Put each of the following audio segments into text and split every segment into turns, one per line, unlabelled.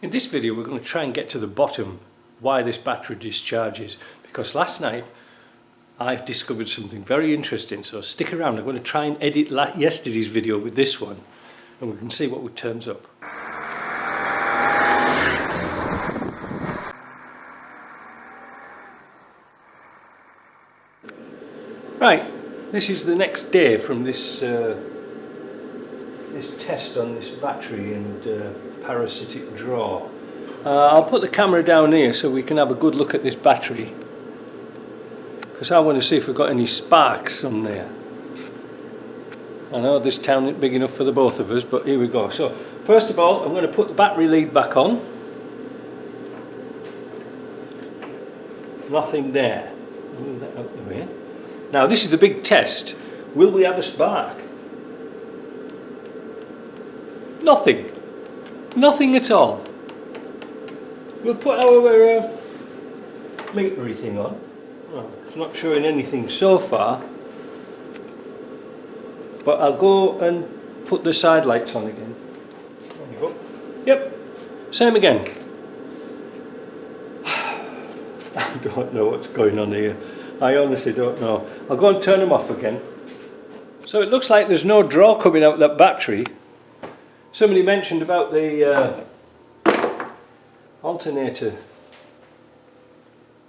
In this video we're going to try and get to the bottom why this battery discharges, because last night I've discovered something very interesting, so stick around. I'm going to try and edit yesterday's video with this one and we can see what turns up. Right, this is the next day from this this test on this battery and parasitic draw. I'll put the camera down here so we can have a good look at this battery, because I want to see if we've got any sparks on there. I know this town isn't big enough for the both of us, but here we go. So first of all, I'm going to put the battery lead back on. Nothing there. Move that out the way. Now this is the big test. Will we have a spark? Nothing. Nothing at all. We'll put our metery thing on. Well, it's not showing anything so far, but I'll go and put the side lights on again. There you go. Yep, same again. I don't know what's going on here. I honestly don't know. I'll go and turn them off again. So it looks like there's no draw coming out of that battery. Somebody mentioned about the alternator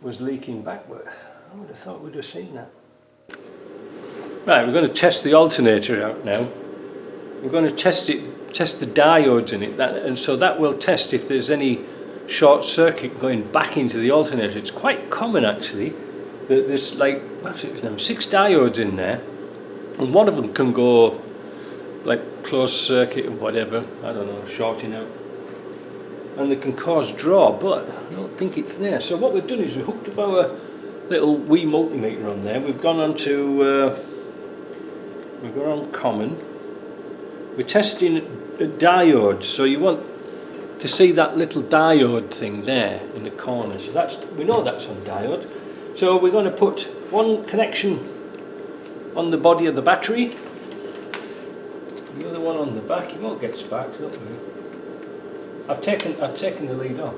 was leaking back, but I would have thought we'd have seen that. Right, we're going to test the alternator out now. We're going to test the diodes in it, and so that will test if there's any short circuit going back into the alternator. It's quite common actually. There's like 6 diodes in there, and one of them can go like closed circuit or whatever, I don't know, shorting out, and they can cause draw, but I don't think it's there. So what we've done is we hooked up our little wee multimeter on there. We've gone on to we've gone on common. We're testing a diode, so you want to see that little diode thing there in the corner. So we know that's on diode. So we're going to put one connection on the body of the battery, the other one on the back. You won't get sparks, don't worry. I've taken the lead off.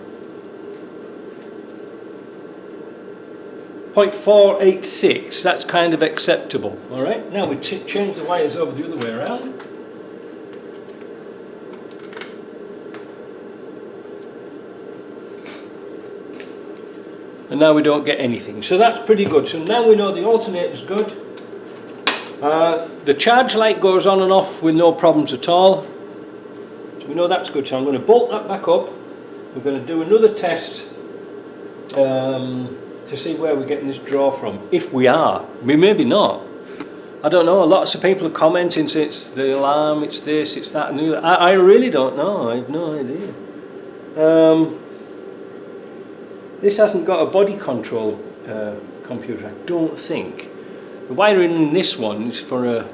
0.486, that's kind of acceptable. Alright, now we change the wires over the other way around. And now we don't get anything, so that's pretty good. So now we know the alternator's good. The charge light goes on and off with no problems at all, so we know that's good. So I'm going to bolt that back up. We're going to do another test to see where we're getting this draw from, if we are. Maybe not, I don't know. Lots of people are commenting, saying it's the alarm, it's this, it's that and the other. I really don't know, I have no idea. This hasn't got a body control computer, I don't think. The wiring in this one is for a,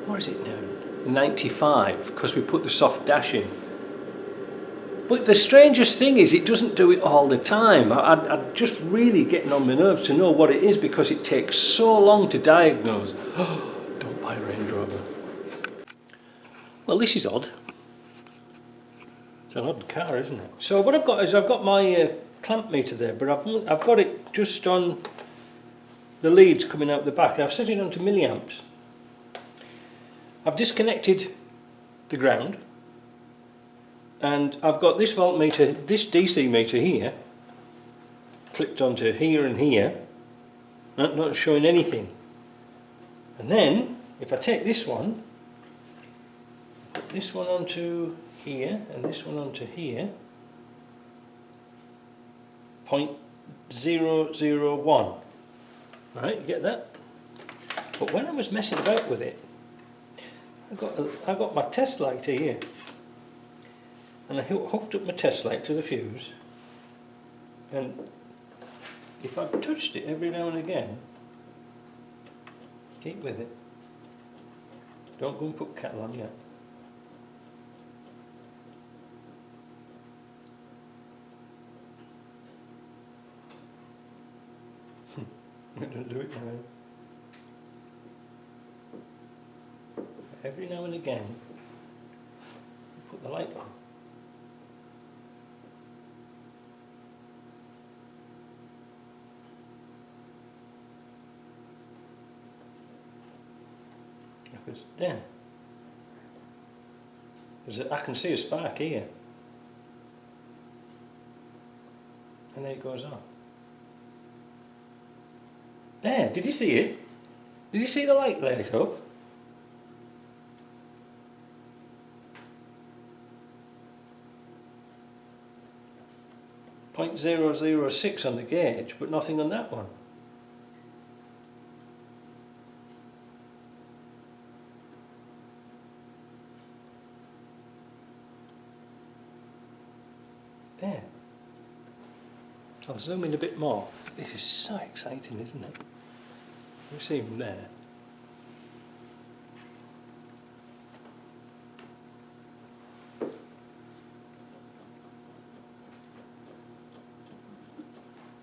what is it now? 95, because we put the soft dash in. But the strangest thing is it doesn't do it all the time. I'm just really getting on my nerves to know what it is, because it takes so long to diagnose. Don't buy a Range Rover. Well, this is odd. It's an odd car, isn't it? So what I've got is I've got my clamp meter there, but I've got it just on the leads coming out the back. I've set it onto milliamps. I've disconnected the ground, and I've got this voltmeter, this DC meter here, clipped onto here and here, not showing anything. And then if I take this one, put this one onto here and this one onto here, 0.001. Right, you get that? But when I was messing about with it, I got my test light here, and I hooked up my test light to the fuse, and if I touched it every now and again, keep with it, don't go and put kettle on yet. Don't do it now. Every now and again, put the light on. Because there. I can see a spark here. And then it goes on. There, did you see it? Did you see the light light up? .006 on the gauge, but nothing on that one. There. I'll zoom in a bit more. This is so exciting, isn't it? You see him there.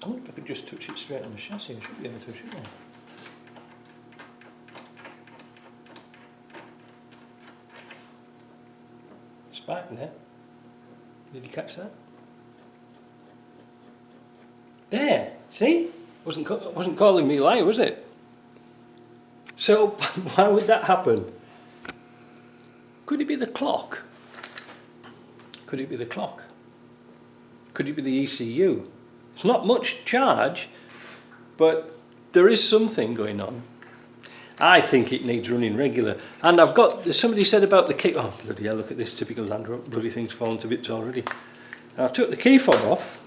I wonder if I could just touch it straight on the chassis. I should be able to, shouldn't I? Spark there. Did you catch that? There, see? Wasn't calling me a liar, was it? So, why would that happen? Could it be the clock? Could it be the clock? Could it be the ECU? It's not much charge, but there is something going on. I think it needs running regular. And I've got, somebody said about the key, oh bloody hell, look at this typical Land Rover, bloody thing's fallen to bits already. I took the key fob off,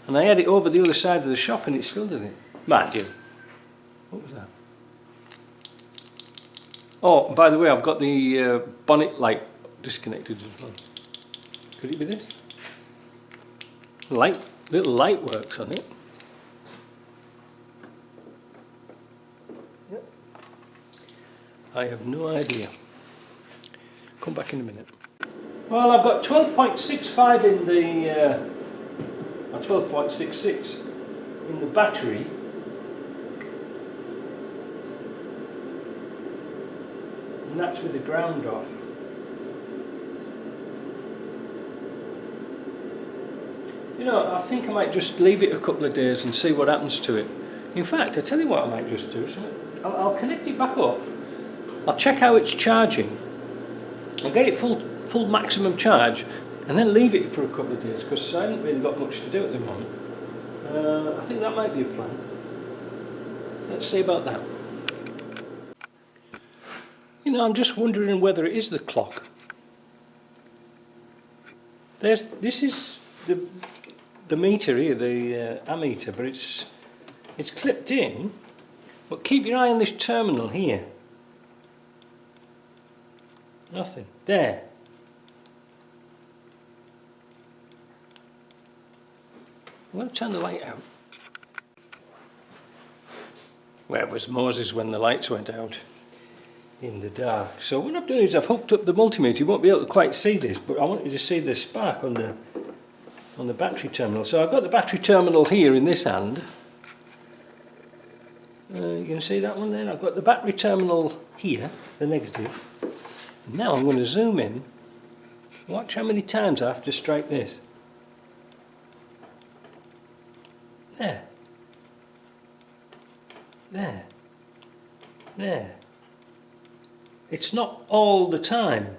and I had it over the other side of the shop and it still did it. Mind you. What was that? Oh, by the way, I've got the bonnet light disconnected as well. Could it be this? Little light works on it. Yep. I have no idea. Come back in a minute. Well, I've got 12.65 in the, or 12.66 in the battery. And that's with the ground off. You know, I think I might just leave it a couple of days and see what happens to it. In fact, I tell you what I might just do. So I'll connect it back up. I'll check how it's charging. I'll get it full maximum charge, and then leave it for a couple of days because I haven't really got much to do at the moment. I think that might be a plan. Let's see about that. You know, I'm just wondering whether it is the clock. This is the meter here, the ammeter, but it's clipped in. But keep your eye on this terminal here. Nothing. There. I'm going to turn the light out. Where was Moses when the lights went out? In the dark. So what I've done is I've hooked up the multimeter. You won't be able to quite see this, but I want you to see the spark on the battery terminal. So I've got the battery terminal here in this hand. You can see that one there. I've got the battery terminal here, the negative. Now I'm going to zoom in. Watch how many times I have to strike this. There. There. There. It's not all the time.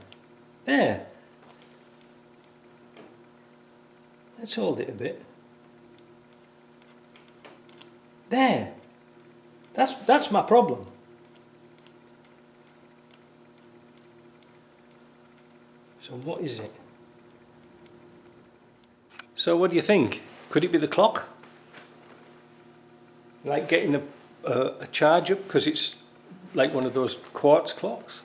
There. Let's hold it a bit. There. That's my problem. So what is it? So what do you think? Could it be the clock? Like getting a charge up because it's like one of those quartz clocks?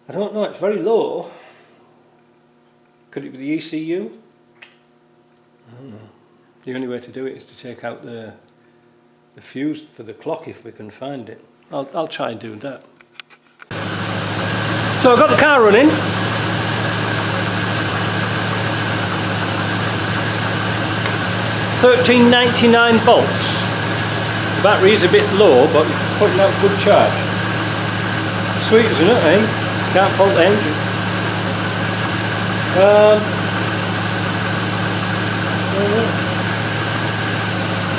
I don't know, it's very low. Could it be the ECU? I don't know. The only way to do it is to take out the fuse for the clock if we can find it. I'll try and do that. So I've got the car running. $13.99 volts. The battery is a bit low, but it's putting out good charge. Sweet, isn't it, eh? Can't fault the engine.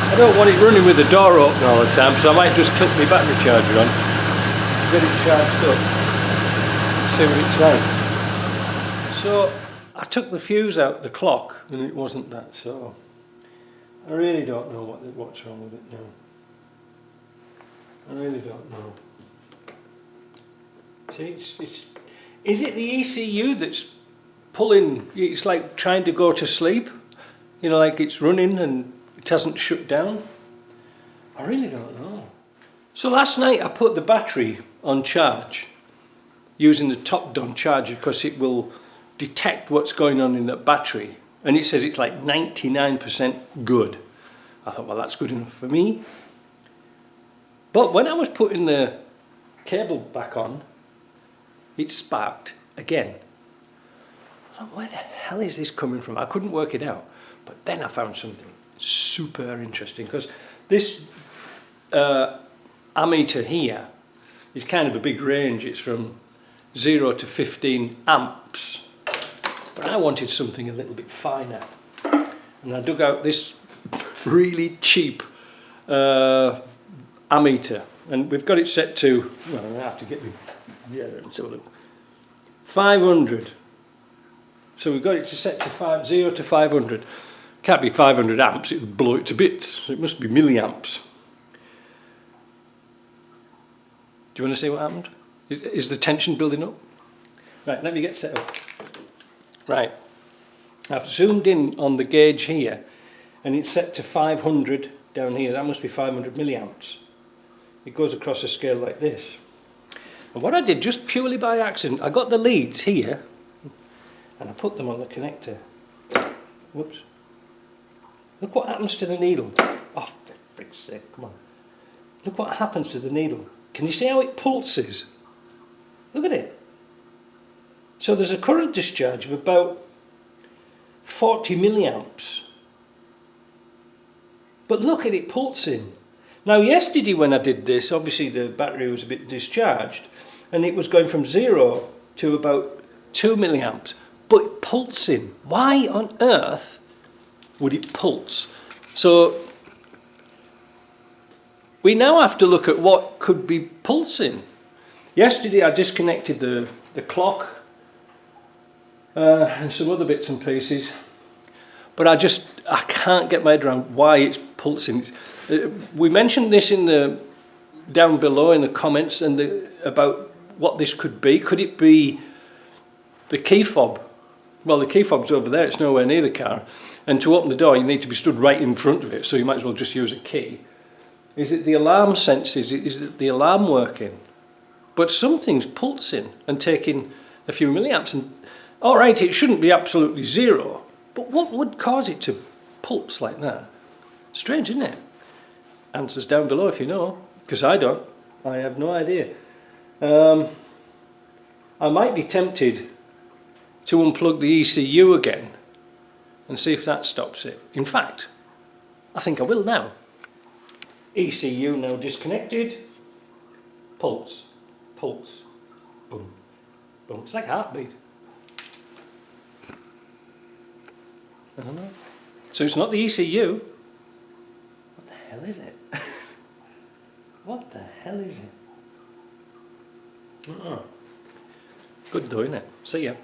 I don't want it running with the door open all the time, so I might just click my battery charger on. get it charged up, see what it's like. So I took the fuse out the clock and it wasn't that, so I really don't know what's wrong with it now. I really don't know. See, is it the ECU that's pulling? It's like trying to go to sleep, you know, like it's running and it hasn't shut down. I really don't know. So last night I put the battery on charge using the top-down charger because it will detect what's going on in the battery, and it says it's like 99% good. I thought, well, that's good enough for me. But when I was putting the cable back on, it sparked again. I thought, where the hell is this coming from? I couldn't work it out. But then I found something super interesting, because this ammeter here is kind of a big range. It's from 0 to 15 amps. But I wanted something a little bit finer. And I dug out this really cheap ammeter. And we've got it set to, well, I have to get me, yeah, let's have a look. 500. So we've got it set to 0 to 500. Can't be 500 amps, it would blow it to bits. It must be milliamps. Do you want to see what happened? Is the tension building up? Right, let me get set up. Right, I've zoomed in on the gauge here, and it's set to 500 down here. That must be 500 milliamps. It goes across a scale like this. And what I did, just purely by accident, I got the leads here, and I put them on the connector. Whoops. Look what happens to the needle. Oh, for frick's sake, come on. Look what happens to the needle. Can you see how it pulses? Look at it. So there's a current discharge of about 40 milliamps. But look at it pulsing. Now yesterday when I did this, obviously the battery was a bit discharged, and it was going from 0 to about 2 milliamps, but pulsing. Why on earth would it pulse? So we now have to look at what could be pulsing. Yesterday I disconnected the clock and some other bits and pieces, but I can't get my head around why it's pulsing. We mentioned this in the down below in the comments and about what this could be. Could it be the key fob? Well, the key fob's over there, it's nowhere near the car, and to open the door you need to be stood right in front of it, so you might as well just use a key. Is it the alarm senses? Is it the alarm working? But something's pulsing and taking a few milliamps, and all right, it shouldn't be absolutely 0, but what would cause it to pulse like that? Strange, isn't it? Answers down below if you know, because I don't. I have no idea. I might be tempted to unplug the ECU again and see if that stops it. In fact, I think I will now. ECU now disconnected. Pulse, pulse, boom, boom. It's like a heartbeat. I don't know. So it's not the ECU. What the hell is it? What the hell is it? Good though, isn't it? See ya.